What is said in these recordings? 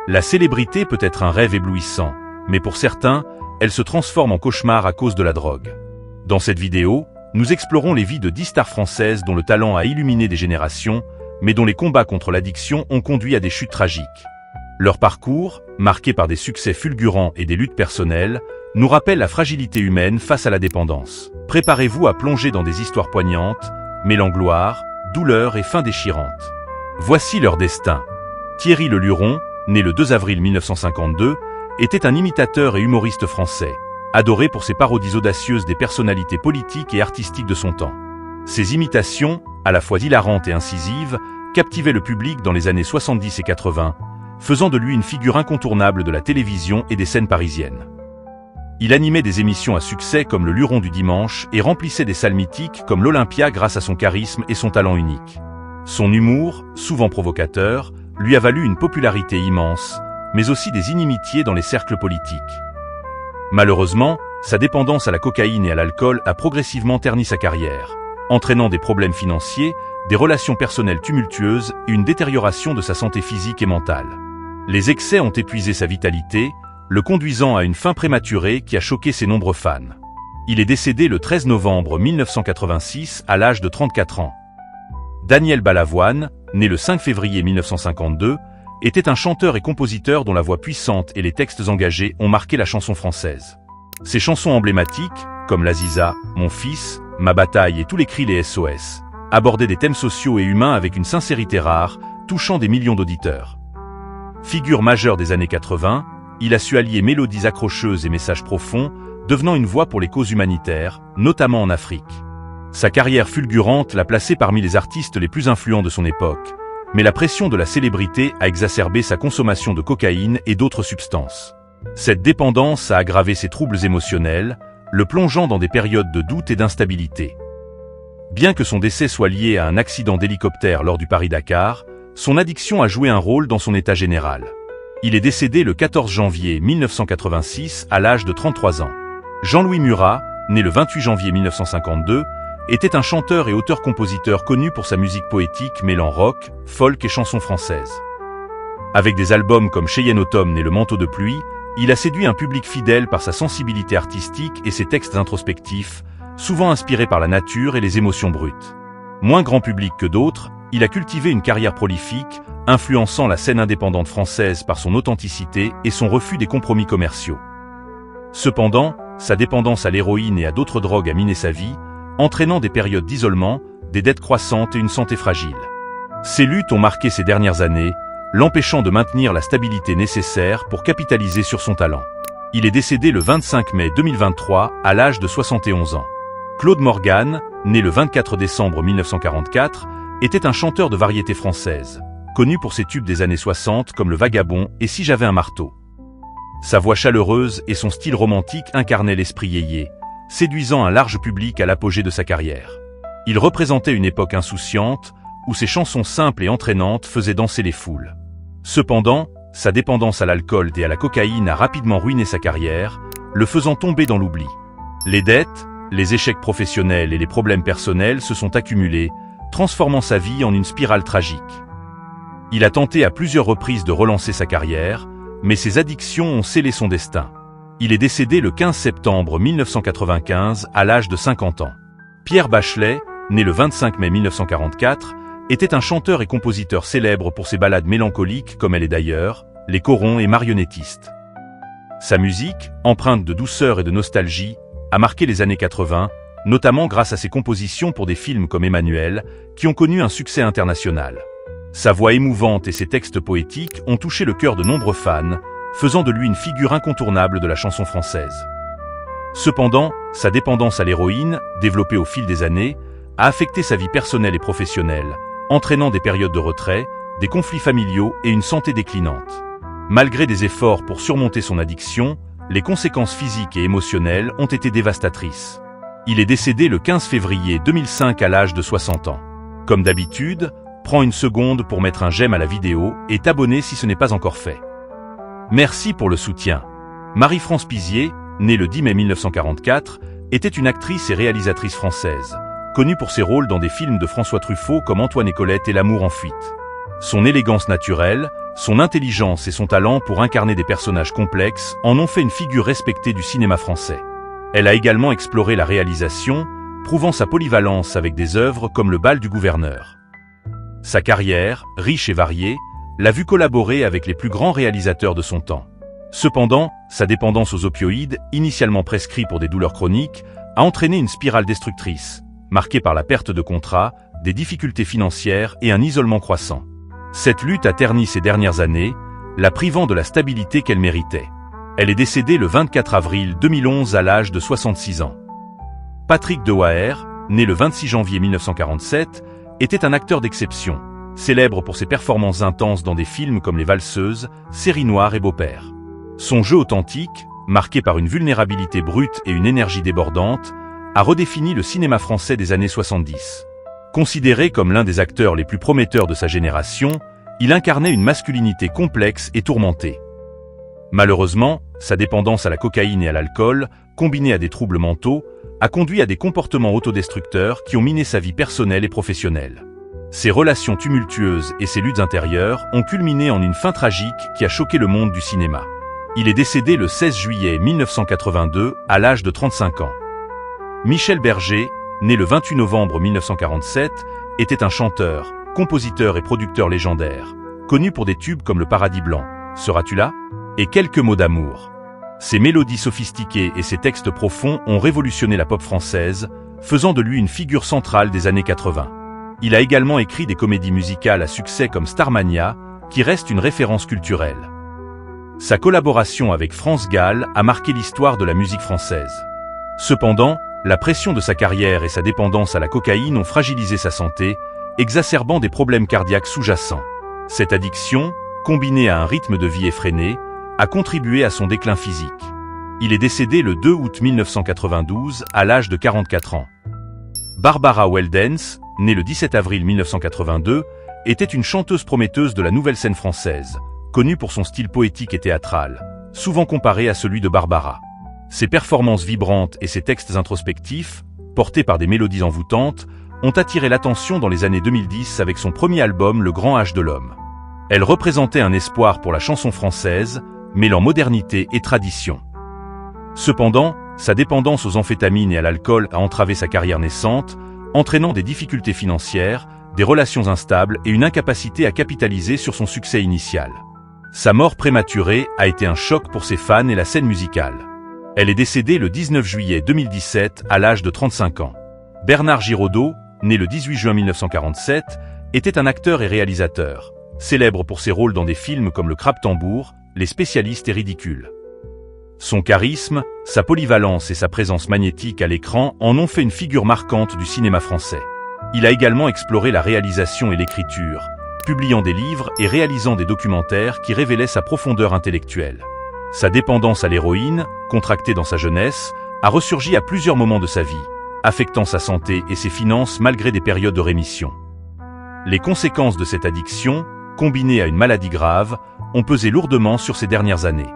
La célébrité peut être un rêve éblouissant, mais pour certains, elle se transforme en cauchemar à cause de la drogue. Dans cette vidéo, nous explorons les vies de 10 stars françaises dont le talent a illuminé des générations, mais dont les combats contre l'addiction ont conduit à des chutes tragiques. Leur parcours, marqué par des succès fulgurants et des luttes personnelles, nous rappelle la fragilité humaine face à la dépendance. Préparez-vous à plonger dans des histoires poignantes, mêlant gloire, douleur et fin déchirante. Voici leur destin. Thierry Le Luron, né le 2 avril 1952, était un imitateur et humoriste français, adoré pour ses parodies audacieuses des personnalités politiques et artistiques de son temps. Ses imitations, à la fois hilarantes et incisives, captivaient le public dans les années 70 et 80, faisant de lui une figure incontournable de la télévision et des scènes parisiennes. Il animait des émissions à succès comme le Luron du dimanche et remplissait des salles mythiques comme l'Olympia grâce à son charisme et son talent unique. Son humour, souvent provocateur, lui a valu une popularité immense, mais aussi des inimitiés dans les cercles politiques. Malheureusement, sa dépendance à la cocaïne et à l'alcool a progressivement terni sa carrière, entraînant des problèmes financiers, des relations personnelles tumultueuses et une détérioration de sa santé physique et mentale. Les excès ont épuisé sa vitalité, le conduisant à une fin prématurée qui a choqué ses nombreux fans. Il est décédé le 13 novembre 1986 à l'âge de 34 ans. Daniel Balavoine, né le 5 février 1952, était un chanteur et compositeur dont la voix puissante et les textes engagés ont marqué la chanson française. Ses chansons emblématiques, comme l'Aziza, Mon fils, Ma bataille et Tous les cris les SOS, abordaient des thèmes sociaux et humains avec une sincérité rare, touchant des millions d'auditeurs. Figure majeure des années 80, il a su allier mélodies accrocheuses et messages profonds, devenant une voix pour les causes humanitaires, notamment en Afrique. Sa carrière fulgurante l'a placé parmi les artistes les plus influents de son époque, mais la pression de la célébrité a exacerbé sa consommation de cocaïne et d'autres substances. Cette dépendance a aggravé ses troubles émotionnels, le plongeant dans des périodes de doute et d'instabilité. Bien que son décès soit lié à un accident d'hélicoptère lors du Paris-Dakar, son addiction a joué un rôle dans son état général. Il est décédé le 14 janvier 1986 à l'âge de 33 ans. Jean-Louis Murat, né le 28 janvier 1952, était un chanteur et auteur-compositeur connu pour sa musique poétique mêlant rock, folk et chansons françaises. Avec des albums comme Cheyenne Automne et Le manteau de pluie, il a séduit un public fidèle par sa sensibilité artistique et ses textes introspectifs, souvent inspirés par la nature et les émotions brutes. Moins grand public que d'autres, il a cultivé une carrière prolifique, influençant la scène indépendante française par son authenticité et son refus des compromis commerciaux. Cependant, sa dépendance à l'héroïne et à d'autres drogues a miné sa vie, entraînant des périodes d'isolement, des dettes croissantes et une santé fragile. Ces luttes ont marqué ses dernières années, l'empêchant de maintenir la stabilité nécessaire pour capitaliser sur son talent. Il est décédé le 25 mai 2023 à l'âge de 71 ans. Claude Morgan, né le 24 décembre 1944, était un chanteur de variété française, connu pour ses tubes des années 60 comme Le Vagabond et Si j'avais un marteau. Sa voix chaleureuse et son style romantique incarnaient l'esprit yéyé, séduisant un large public à l'apogée de sa carrière. Il représentait une époque insouciante, où ses chansons simples et entraînantes faisaient danser les foules. Cependant, sa dépendance à l'alcool et à la cocaïne a rapidement ruiné sa carrière, le faisant tomber dans l'oubli. Les dettes, les échecs professionnels et les problèmes personnels se sont accumulés, transformant sa vie en une spirale tragique. Il a tenté à plusieurs reprises de relancer sa carrière, mais ses addictions ont scellé son destin. Il est décédé le 15 septembre 1995 à l'âge de 50 ans. Pierre Bachelet, né le 25 mai 1944, était un chanteur et compositeur célèbre pour ses ballades mélancoliques comme Elle est d'ailleurs, Les corons et Marionnettiste. Sa musique, empreinte de douceur et de nostalgie, a marqué les années 80, notamment grâce à ses compositions pour des films comme Emmanuel, qui ont connu un succès international. Sa voix émouvante et ses textes poétiques ont touché le cœur de nombreux fans, faisant de lui une figure incontournable de la chanson française. Cependant, sa dépendance à l'héroïne, développée au fil des années, a affecté sa vie personnelle et professionnelle, entraînant des périodes de retrait, des conflits familiaux et une santé déclinante. Malgré des efforts pour surmonter son addiction, les conséquences physiques et émotionnelles ont été dévastatrices. Il est décédé le 15 février 2005 à l'âge de 60 ans. Comme d'habitude, prends une seconde pour mettre un j'aime à la vidéo et t'abonner si ce n'est pas encore fait. Merci pour le soutien. Marie-France Pizier, née le 10 mai 1944, était une actrice et réalisatrice française, connue pour ses rôles dans des films de François Truffaut comme Antoine et Colette et L'amour en fuite. Son élégance naturelle, son intelligence et son talent pour incarner des personnages complexes en ont fait une figure respectée du cinéma français. Elle a également exploré la réalisation, prouvant sa polyvalence avec des œuvres comme Le bal du gouverneur. Sa carrière, riche et variée, l'a vu collaborer avec les plus grands réalisateurs de son temps. Cependant, sa dépendance aux opioïdes, initialement prescrits pour des douleurs chroniques, a entraîné une spirale destructrice, marquée par la perte de contrats, des difficultés financières et un isolement croissant. Cette lutte a terni ces dernières années, la privant de la stabilité qu'elle méritait. Elle est décédée le 24 avril 2011 à l'âge de 66 ans. Patrick Dewaere, né le 26 janvier 1947, était un acteur d'exception, célèbre pour ses performances intenses dans des films comme Les Valseuses, Série Noire et Beau-Père. Son jeu authentique, marqué par une vulnérabilité brute et une énergie débordante, a redéfini le cinéma français des années 70. Considéré comme l'un des acteurs les plus prometteurs de sa génération, il incarnait une masculinité complexe et tourmentée. Malheureusement, sa dépendance à la cocaïne et à l'alcool, combinée à des troubles mentaux, a conduit à des comportements autodestructeurs qui ont miné sa vie personnelle et professionnelle. Ses relations tumultueuses et ses luttes intérieures ont culminé en une fin tragique qui a choqué le monde du cinéma. Il est décédé le 16 juillet 1982 à l'âge de 35 ans. Michel Berger, né le 28 novembre 1947, était un chanteur, compositeur et producteur légendaire, connu pour des tubes comme Le Paradis Blanc, Seras-tu là ? Et Quelques mots d'amour. Ses mélodies sophistiquées et ses textes profonds ont révolutionné la pop française, faisant de lui une figure centrale des années 80. Il a également écrit des comédies musicales à succès comme Starmania, qui reste une référence culturelle. Sa collaboration avec France Gall a marqué l'histoire de la musique française. Cependant, la pression de sa carrière et sa dépendance à la cocaïne ont fragilisé sa santé, exacerbant des problèmes cardiaques sous-jacents. Cette addiction, combinée à un rythme de vie effréné, a contribué à son déclin physique. Il est décédé le 2 août 1992 à l'âge de 44 ans. Barbara Weldens, née le 17 avril 1982, était une chanteuse prometteuse de la nouvelle scène française, connue pour son style poétique et théâtral, souvent comparé à celui de Barbara. Ses performances vibrantes et ses textes introspectifs, portés par des mélodies envoûtantes, ont attiré l'attention dans les années 2010 avec son premier album Le Grand Âge de l'Homme. Elle représentait un espoir pour la chanson française, mêlant modernité et tradition. Cependant, sa dépendance aux amphétamines et à l'alcool a entravé sa carrière naissante, entraînant des difficultés financières, des relations instables et une incapacité à capitaliser sur son succès initial. Sa mort prématurée a été un choc pour ses fans et la scène musicale. Elle est décédée le 19 juillet 2017 à l'âge de 35 ans. Bernard Giraudot, né le 18 juin 1947, était un acteur et réalisateur, célèbre pour ses rôles dans des films comme Le Crabe-Tambour, Les Spécialistes et Ridicule. Son charisme, sa polyvalence et sa présence magnétique à l'écran en ont fait une figure marquante du cinéma français. Il a également exploré la réalisation et l'écriture, publiant des livres et réalisant des documentaires qui révélaient sa profondeur intellectuelle. Sa dépendance à l'héroïne, contractée dans sa jeunesse, a ressurgi à plusieurs moments de sa vie, affectant sa santé et ses finances malgré des périodes de rémission. Les conséquences de cette addiction, combinées à une maladie grave, ont pesé lourdement sur ces dernières années.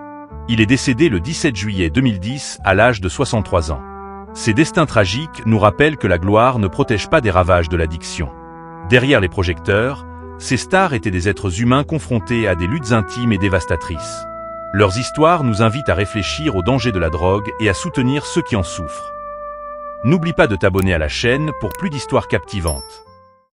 Il est décédé le 17 juillet 2010 à l'âge de 63 ans. Ces destins tragiques nous rappellent que la gloire ne protège pas des ravages de l'addiction. Derrière les projecteurs, ces stars étaient des êtres humains confrontés à des luttes intimes et dévastatrices. Leurs histoires nous invitent à réfléchir aux dangers de la drogue et à soutenir ceux qui en souffrent. N'oublie pas de t'abonner à la chaîne pour plus d'histoires captivantes.